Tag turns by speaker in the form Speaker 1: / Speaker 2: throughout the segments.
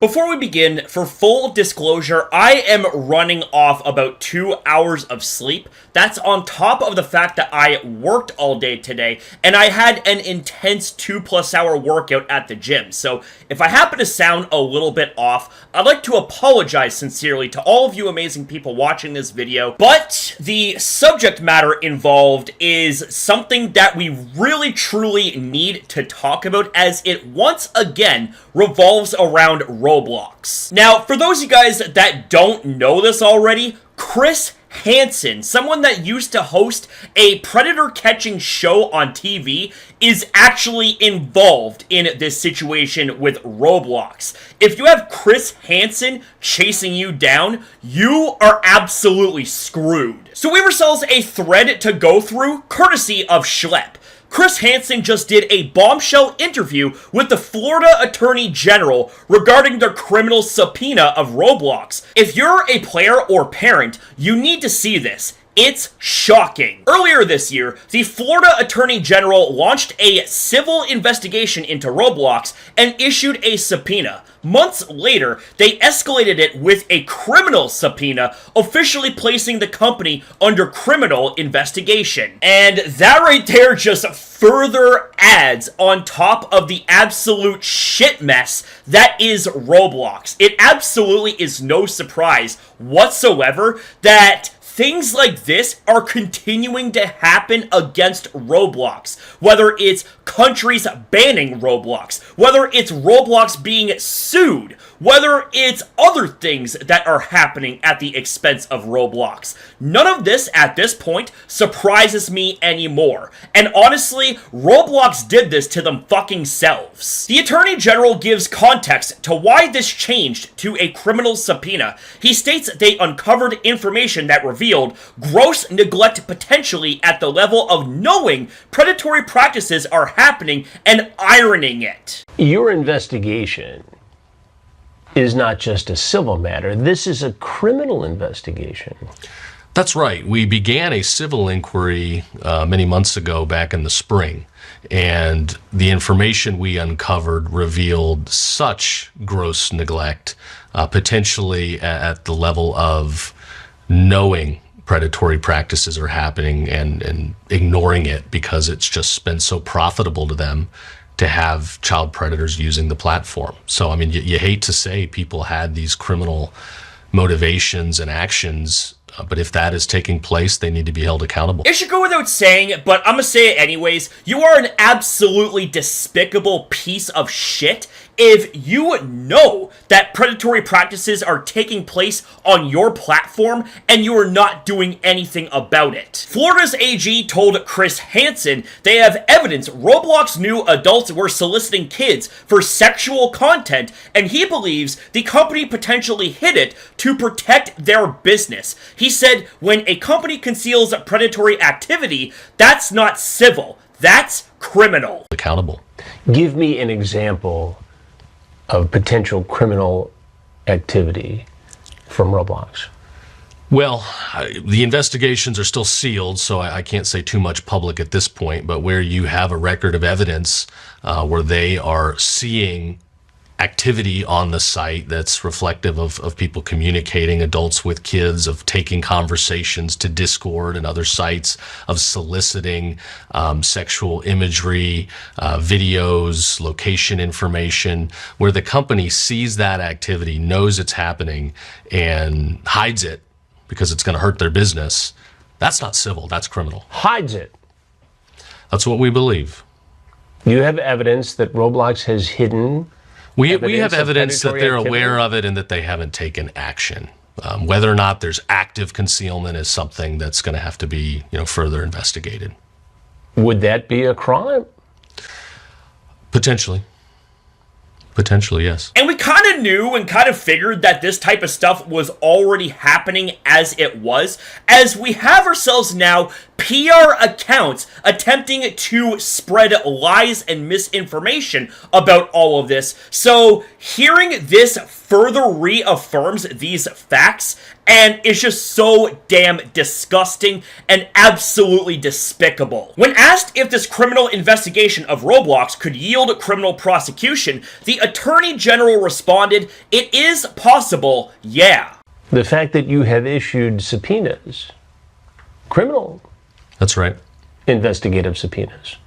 Speaker 1: Before we begin, for full disclosure, I am running off about 2 hours of sleep. That's on top of the fact that I worked all day today, and I had an intense 2+ hour workout at the gym. So if I happen to sound a little bit off, I'd like to apologize sincerely to all of you amazing people watching this video. But the subject matter involved is something that we really truly need to talk about, as it once again revolves around Roblox. Now, for those of you guys that don't know this already, Chris Hansen, someone that used to host a predator catching show on TV, is actually involved in this situation with Roblox. If you have Chris Hansen chasing you down, you are absolutely screwed. So we have ourselves a thread to go through, courtesy of Schlep. Chris Hansen just did a bombshell interview with the Florida Attorney General regarding the criminal subpoena of Roblox. If you're a player or parent, you need to see this. It's shocking. Earlier this year, the Florida Attorney General launched a civil investigation into Roblox and issued a subpoena. Months later, they escalated it with a criminal subpoena, officially placing the company under criminal investigation. And that right there just further adds on top of the absolute shit mess that is Roblox. It absolutely is no surprise whatsoever that things like this are continuing to happen against Roblox. Whether it's countries banning Roblox, whether it's Roblox being sued, whether it's other things that are happening at the expense of Roblox. None of this, at this point, surprises me anymore. And honestly, Roblox did this to them fucking selves. The Attorney General gives context to why this changed to a criminal subpoena. He states they uncovered information that revealed gross neglect potentially at the level of knowing predatory practices are happening and ironing it.
Speaker 2: Your investigation is not just a civil matter. This is a criminal investigation.
Speaker 3: That's right. We began a civil inquiry many months ago, back in the spring, and the information we uncovered revealed such gross neglect, potentially at the level of knowing predatory practices are happening and ignoring it because it's just been so profitable to them to have child predators using the platform. So, I mean, you hate to say people had these criminal motivations and actions, but if that is taking place, they need to be held accountable.
Speaker 1: It should go without saying, but I'm gonna say it anyways. You are an absolutely despicable piece of shit if you know that predatory practices are taking place on your platform and you are not doing anything about it. Florida's AG told Chris Hansen they have evidence Roblox knew adults were soliciting kids for sexual content, and he believes the company potentially hid it to protect their business. He said when a company conceals predatory activity, that's not civil, that's criminal.
Speaker 3: Accountable.
Speaker 2: Give me an example of potential criminal activity from Roblox.
Speaker 3: Well, the investigations are still sealed, so I can't say too much public at this point, but where you have a record of evidence where they are seeing activity on the site that's reflective of people communicating, adults with kids, of taking conversations to Discord and other sites, of soliciting sexual imagery, videos, location information, where the company sees that activity, knows it's happening, and hides it because it's going to hurt their business. That's not civil, that's criminal.
Speaker 2: Hides it.
Speaker 3: That's what we believe.
Speaker 2: You have evidence that Roblox has hidden.
Speaker 3: We have evidence that they're aware of it and that they haven't taken action. Whether or not there's active concealment is something that's going to have to be, further investigated.
Speaker 2: Would that be a crime?
Speaker 3: Potentially. Potentially, yes.
Speaker 1: And we kind of knew and kind of figured that this type of stuff was already happening as it was, as we have ourselves now PR accounts attempting to spread lies and misinformation about all of this. So hearing this further reaffirms these facts, and it's just so damn disgusting and absolutely despicable. When asked if this criminal investigation of Roblox could yield criminal prosecution, the Attorney General responded, "It is possible, yeah."
Speaker 2: The fact that you have issued subpoenas, criminal
Speaker 3: That's right.
Speaker 2: investigative subpoenas,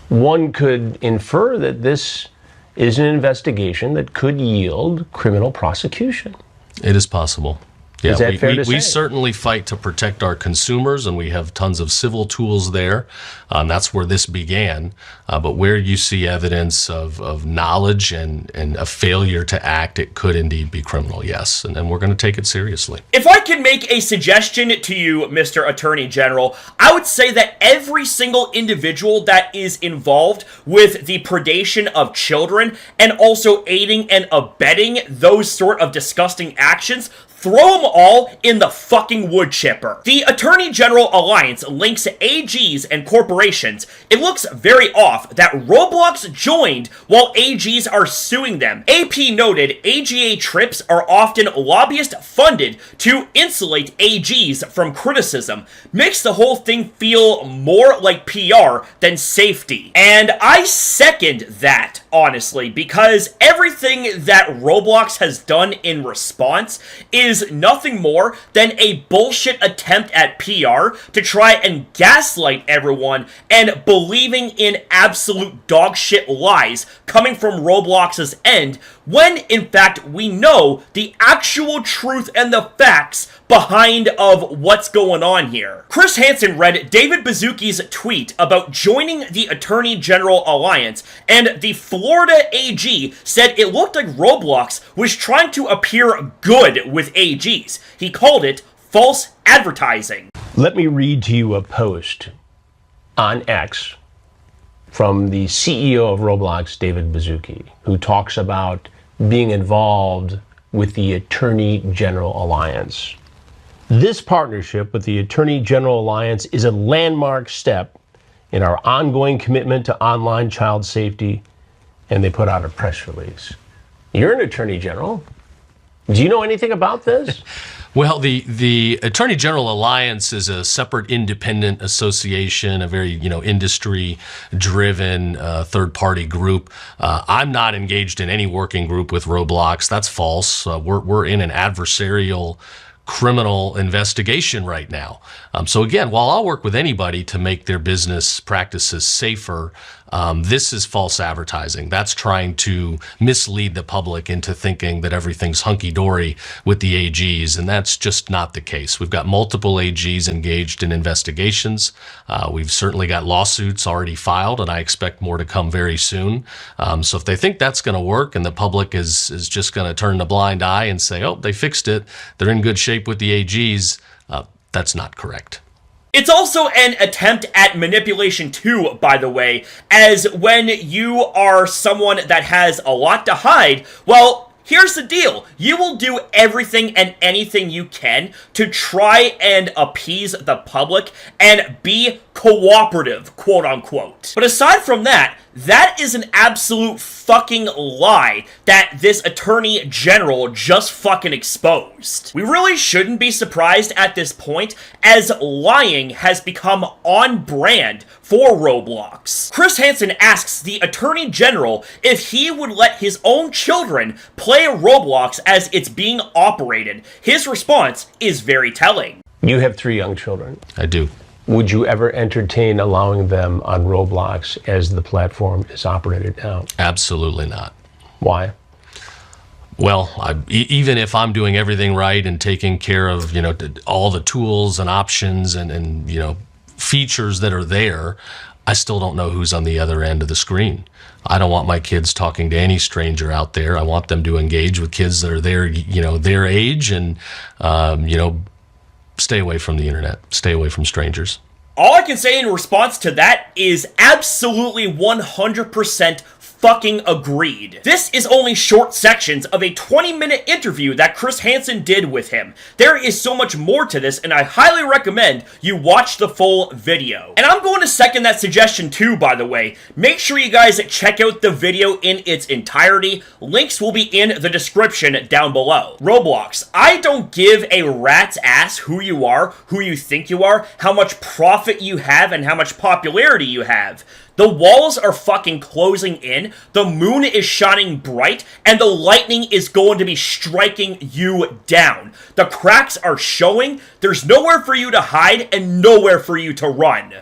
Speaker 2: one could infer that this is an investigation that could yield criminal prosecution.
Speaker 3: It is possible. Yeah,
Speaker 2: Is that fair to
Speaker 3: we
Speaker 2: say?
Speaker 3: certainly fight to protect our consumers, and we have tons of civil tools there. That's where this began. But where you see evidence of knowledge and a failure to act, it could indeed be criminal, yes. And we're going to take it seriously.
Speaker 1: If I can make a suggestion to you, Mr. Attorney General, I would say that every single individual that is involved with the predation of children and also aiding and abetting those sort of disgusting actions, throw them all in the fucking wood chipper. The Attorney General Alliance links AGs and corporations. It looks very off that Roblox joined while AGs are suing them. AP noted AGA trips are often lobbyist funded to insulate AGs from criticism. Makes the whole thing feel more like PR than safety. And I second that, honestly, because everything that Roblox has done in response is nothing more than a bullshit attempt at PR to try and gaslight everyone and believing in absolute dogshit lies coming from Roblox's end, when in fact we know the actual truth and the facts behind of what's going on here. Chris Hansen read David Baszucki's tweet about joining the Attorney General Alliance, and the Florida AG said it looked like Roblox was trying to appear good with AGs. He called it false advertising.
Speaker 2: Let me read to you a post on X from the CEO of Roblox, David Baszucki, who talks about being involved with the Attorney General Alliance. This partnership with the Attorney General Alliance is a landmark step in our ongoing commitment to online child safety, and they put out a press release. You're an Attorney General. Do you know anything about this?
Speaker 3: Well, the Attorney General Alliance is a separate independent association, a very, industry-driven third-party group. I'm not engaged in any working group with Roblox. That's false. We're in an adversarial criminal investigation right now. So again, while I'll work with anybody to make their business practices safer, this is false advertising. That's trying to mislead the public into thinking that everything's hunky-dory with the AGs, and that's just not the case. We've got multiple AGs engaged in investigations. We've certainly got lawsuits already filed, and I expect more to come very soon. So if they think that's going to work and the public is just going to turn a blind eye and say, oh, they fixed it, they're in good shape with the AGs, that's not correct.
Speaker 1: It's also an attempt at manipulation too, by the way, as when you are someone that has a lot to hide, well, here's the deal. You will do everything and anything you can to try and appease the public and be cooperative, quote unquote. But aside from that, that is an absolute fucking lie that this Attorney General just fucking exposed. We really shouldn't be surprised at this point, as lying has become on brand for Roblox. Chris Hansen asks the Attorney General if he would let his own children play Roblox as it's being operated. His response is very telling.
Speaker 2: You have 3 young children.
Speaker 3: I do.
Speaker 2: Would you ever entertain allowing them on Roblox as the platform is operated now?
Speaker 3: Absolutely not.
Speaker 2: Why?
Speaker 3: Well, even if I'm doing everything right and taking care of, all the tools and options and features that are there, I still don't know who's on the other end of the screen. I don't want my kids talking to any stranger out there. I want them to engage with kids that are their age and, stay away from the internet. Stay away from strangers.
Speaker 1: All I can say in response to that is absolutely 100% fucking agreed. This is only short sections of a 20-minute interview that Chris Hansen did with him. There is so much more to this, and I highly recommend you watch the full video. And I'm going to second that suggestion too, by the way. Make sure you guys check out the video in its entirety. Links will be in the description down below. Roblox, I don't give a rat's ass who you are, who you think you are, how much profit you have, and how much popularity you have. The walls are fucking closing in, the moon is shining bright, and the lightning is going to be striking you down. The cracks are showing, there's nowhere for you to hide, and nowhere for you to run.